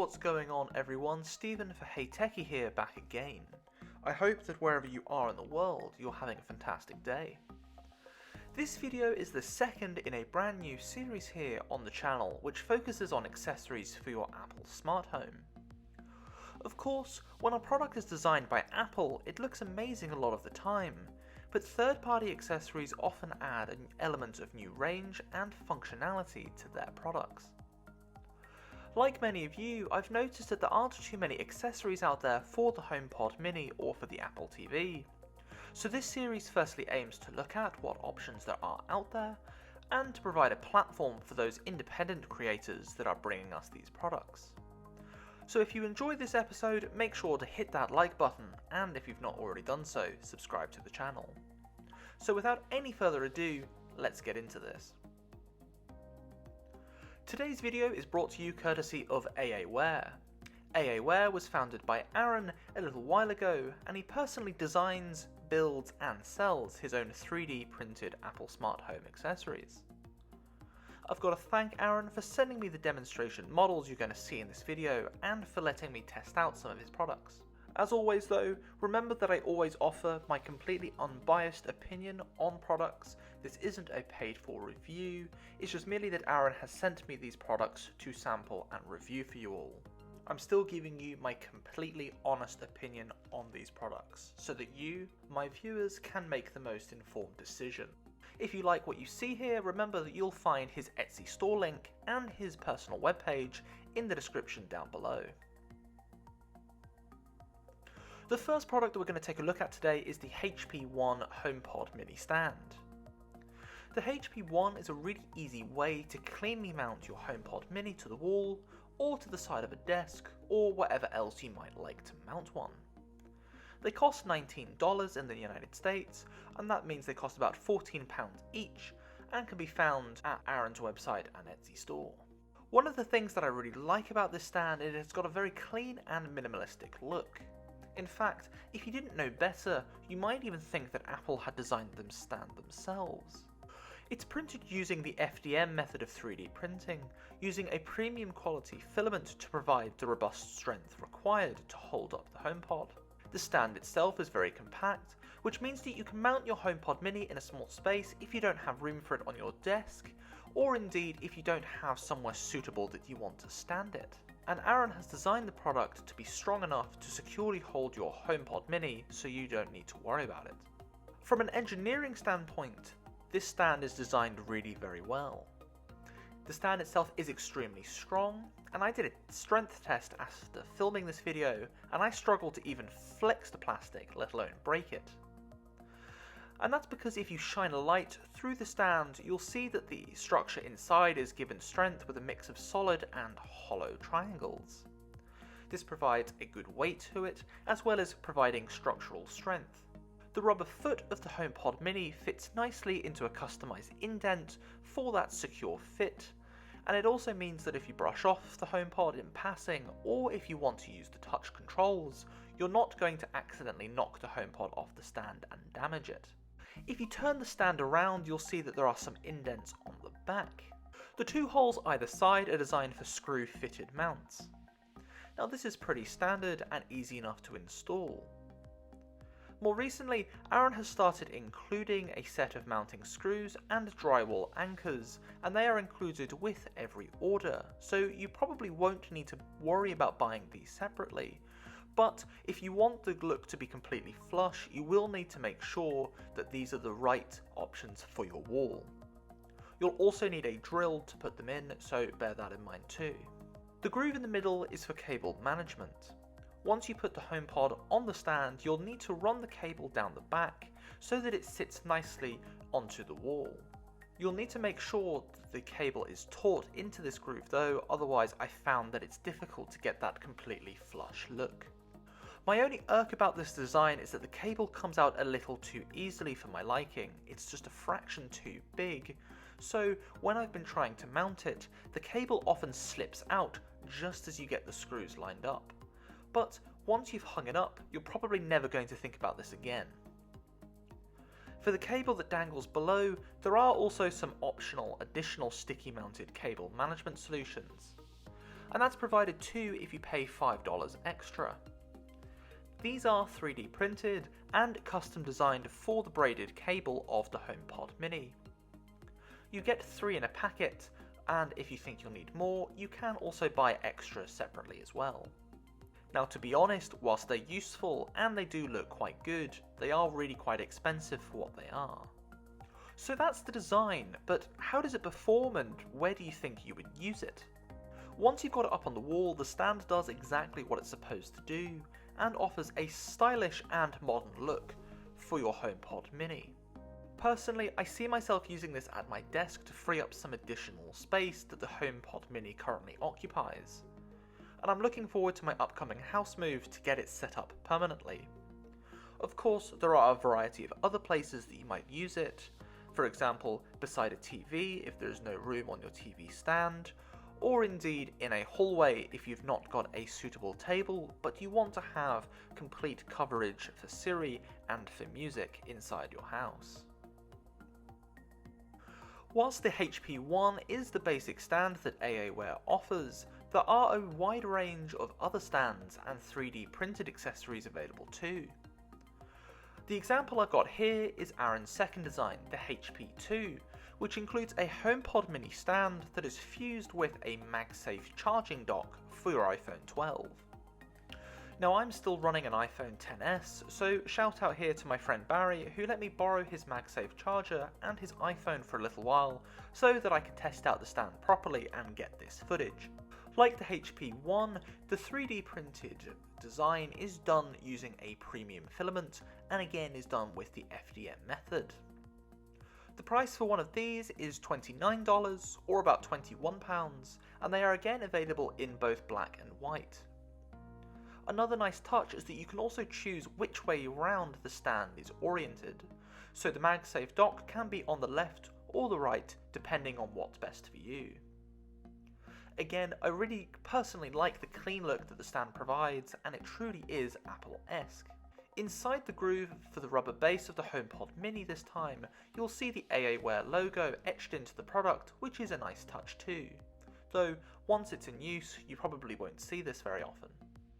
What's going on everyone, Stephen for Hey Techie here back again. I hope that wherever you are in the world, you're having a fantastic day. This video is the second in a brand new series here on the channel, which focuses on accessories for your Apple smart home. Of course, when a product is designed by Apple, it looks amazing a lot of the time, but third-party accessories often add an element of new range and functionality to their products. Like many of you, I've noticed that there aren't too many accessories out there for the HomePod Mini or for the Apple TV. So this series firstly aims to look at what options there are out there, and to provide a platform for those independent creators that are bringing us these products. So if you enjoyed this episode, make sure to hit that like button, and if you've not already done so, subscribe to the channel. So without any further ado, let's get into this. Today's video is brought to you courtesy of AAware. AAware was founded by Aaron a little while ago, and he personally designs, builds and sells his own 3D printed Apple smart home accessories. I've got to thank Aaron for sending me the demonstration models you're going to see in this video and for letting me test out some of his products. As always though, remember that I always offer my completely unbiased opinion on products. This isn't a paid for review, it's just merely that Aaron has sent me these products to sample and review for you all. I'm still giving you my completely honest opinion on these products, so that you, my viewers, can make the most informed decision. If you like what you see here, remember that you'll find his Etsy store link and his personal webpage in the description down below. The first product that we're going to take a look at today is the HP One HomePod Mini stand. The HP One is a really easy way to cleanly mount your HomePod Mini to the wall, or to the side of a desk, or wherever else you might like to mount one. They cost $19 in the United States, and that means they cost about £14 each, and can be found at Aaron's website and Etsy store. One of the things that I really like about this stand is it's got a very clean and minimalistic look. In fact, if you didn't know better, you might even think that Apple had designed them stand themselves. It's printed using the FDM method of 3D printing, using a premium quality filament to provide the robust strength required to hold up the HomePod. The stand itself is very compact, which means that you can mount your HomePod Mini in a small space if you don't have room for it on your desk, or indeed if you don't have somewhere suitable that you want to stand it. And Aaron has designed the product to be strong enough to securely hold your HomePod Mini so you don't need to worry about it. From an engineering standpoint, this stand is designed really very well. The stand itself is extremely strong, and I did a strength test after filming this video, and I struggled to even flex the plastic, let alone break it. And that's because if you shine a light through the stand, you'll see that the structure inside is given strength with a mix of solid and hollow triangles. This provides a good weight to it, as well as providing structural strength. The rubber foot of the HomePod Mini fits nicely into a customized indent for that secure fit, and it also means that if you brush off the HomePod in passing, or if you want to use the touch controls, you're not going to accidentally knock the HomePod off the stand and damage it. If you turn the stand around, you'll see that there are some indents on the back. The two holes either side are designed for screw-fitted mounts. Now this is pretty standard and easy enough to install. More recently, Aaron has started including a set of mounting screws and drywall anchors, and they are included with every order, so you probably won't need to worry about buying these separately. But if you want the look to be completely flush, you will need to make sure that these are the right options for your wall. You'll also need a drill to put them in, so bear that in mind too. The groove in the middle is for cable management. Once you put the HomePod on the stand, you'll need to run the cable down the back so that it sits nicely onto the wall. You'll need to make sure that the cable is taut into this groove though, otherwise I found that it's difficult to get that completely flush look. My only irk about this design is that the cable comes out a little too easily for my liking. It's just a fraction too big, so when I've been trying to mount it, the cable often slips out just as you get the screws lined up. But once you've hung it up, you're probably never going to think about this again. For the cable that dangles below, there are also some optional additional sticky mounted cable management solutions. and that's provided too if you pay $5 extra. These are 3D printed and custom designed for the braided cable of the HomePod Mini. You get 3 in a packet, and if you think you'll need more, you can also buy extras separately as well. Now, to be honest, whilst they're useful and they do look quite good, they are really quite expensive for what they are. So that's the design, but how does it perform and where do you think you would use it? Once you've got it up on the wall, the stand does exactly what it's supposed to do and offers a stylish and modern look for your HomePod Mini. Personally, I see myself using this at my desk to free up some additional space that the HomePod Mini currently occupies. And I'm looking forward to my upcoming house move to get it set up permanently. Of course, there are a variety of other places that you might use it, for example, beside a TV if there's no room on your TV stand, or indeed in a hallway if you've not got a suitable table but you want to have complete coverage for Siri and for music inside your house. Whilst the HP One is the basic stand that AAware offers, there are a wide range of other stands and 3D printed accessories available too. The example I've got here is Aaron's second design, the HP 2, which includes a HomePod Mini stand that is fused with a MagSafe charging dock for your iPhone 12. Now, I'm still running an iPhone XS, so shout out here to my friend Barry who let me borrow his MagSafe charger and his iPhone for a little while so that I could test out the stand properly and get this footage. Like the HP One, the 3D printed design is done using a premium filament and again is done with the FDM method. The price for one of these is $29 or about £21, and they are again available in both black and white. Another nice touch is that you can also choose which way round the stand is oriented, so the MagSafe dock can be on the left or the right depending on what's best for you. Again, I really personally like the clean look that the stand provides, and it truly is Apple-esque. Inside the groove for the rubber base of the HomePod Mini this time, you'll see the AAware logo etched into the product, which is a nice touch too. Though, once it's in use, you probably won't see this very often.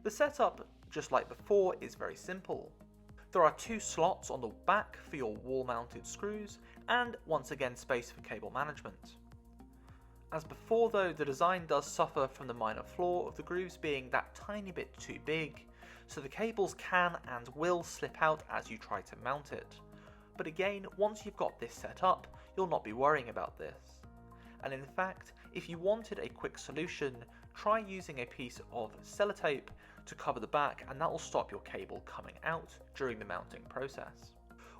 The setup, just like before, is very simple. There are 2 slots on the back for your wall-mounted screws, and once again space for cable management. As before though, the design does suffer from the minor flaw of the grooves being that tiny bit too big, so the cables can and will slip out as you try to mount it. But again, once you've got this set up, you'll not be worrying about this. And in fact, if you wanted a quick solution, try using a piece of sellotape to cover the back, and that will stop your cable coming out during the mounting process.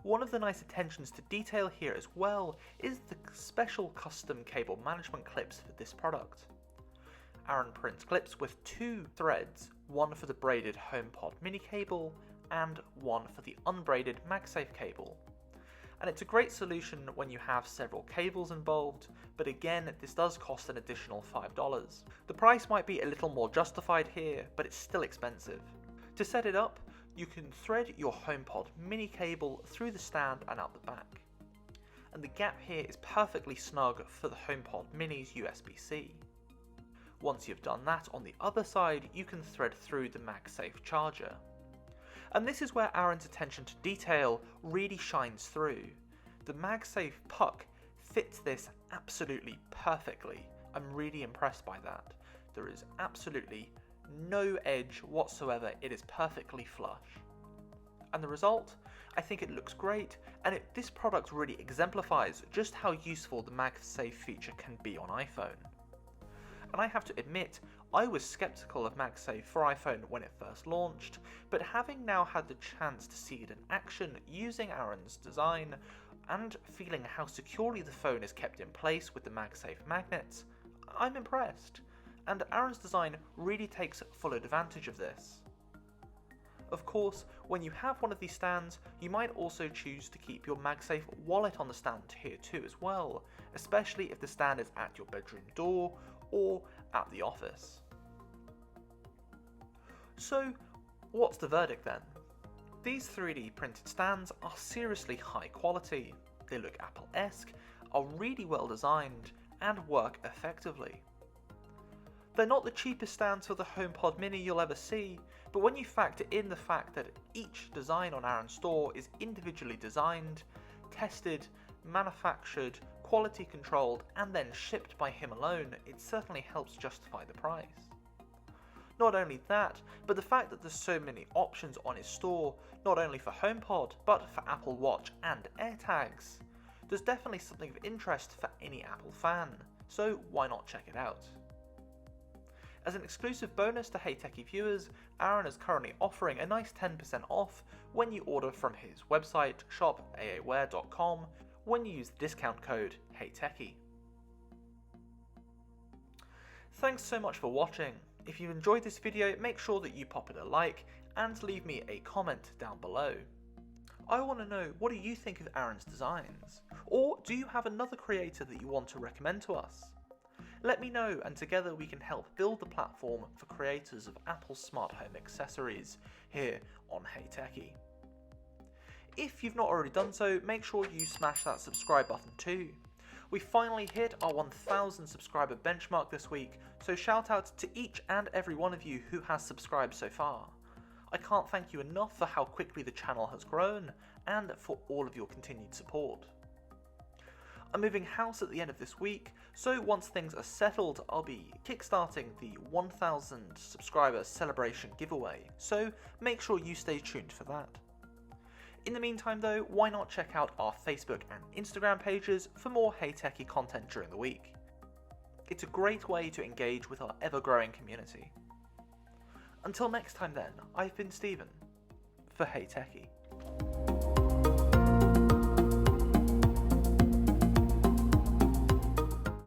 One of the nice attentions to detail here as well is the special custom cable management clips for this product. Aaron prints clips with 2 threads, one for the braided HomePod Mini cable and one for the unbraided MagSafe cable. And it's a great solution when you have several cables involved, but again, this does cost an additional $5. The price might be a little more justified here, but it's still expensive. To set it up, you can thread your HomePod Mini cable through the stand and out the back. And the gap here is perfectly snug for the HomePod Mini's USB-C. Once you've done that, on the other side, you can thread through the MagSafe charger. And this is where Aaron's attention to detail really shines through. The MagSafe puck fits this absolutely perfectly. I'm really impressed by that. There is absolutely no edge whatsoever, it is perfectly flush. And the result? I think it looks great, and this product really exemplifies just how useful the MagSafe feature can be on iPhone. And I have to admit, I was skeptical of MagSafe for iPhone when it first launched, but having now had the chance to see it in action using Aaron's design, and feeling how securely the phone is kept in place with the MagSafe magnets, I'm impressed. And Aaron's design really takes full advantage of this. Of course, when you have one of these stands, you might also choose to keep your MagSafe wallet on the stand here too as well, especially if the stand is at your bedroom door or at the office. So, what's the verdict then? These 3D printed stands are seriously high quality, they look Apple-esque, are really well designed, and work effectively. They're not the cheapest stands for the HomePod Mini you'll ever see, but when you factor in the fact that each design on Aaron's store is individually designed, tested, manufactured, quality controlled, and then shipped by him alone, it certainly helps justify the price. Not only that, but the fact that there's so many options on his store, not only for HomePod, but for Apple Watch and AirTags. There's definitely something of interest for any Apple fan, so why not check it out? As an exclusive bonus to Hey Techie viewers, Aaron is currently offering a nice 10% off when you order from his website, shop.aaware.com, when you use the discount code HeyTechie. Thanks so much for watching. If you've enjoyed this video, make sure that you pop it a like and leave me a comment down below. I want to know, what do you think of Aaron's designs? Or do you have another creator that you want to recommend to us? Let me know, and together we can help build the platform for creators of Apple smart home accessories here on Hey Techie. If you've not already done so, make sure you smash that subscribe button too. We finally hit our 1000 subscriber benchmark this week, so shout out to each and every one of you who has subscribed so far. I can't thank you enough for how quickly the channel has grown and for all of your continued support. I'm moving house at the end of this week, so once things are settled, I'll be kickstarting the 1000 subscriber celebration giveaway, so make sure you stay tuned for that. In the meantime though, why not check out our Facebook and Instagram pages for more Hey Techie content during the week. It's a great way to engage with our ever-growing community. Until next time then, I've been Stephen for Hey Techie.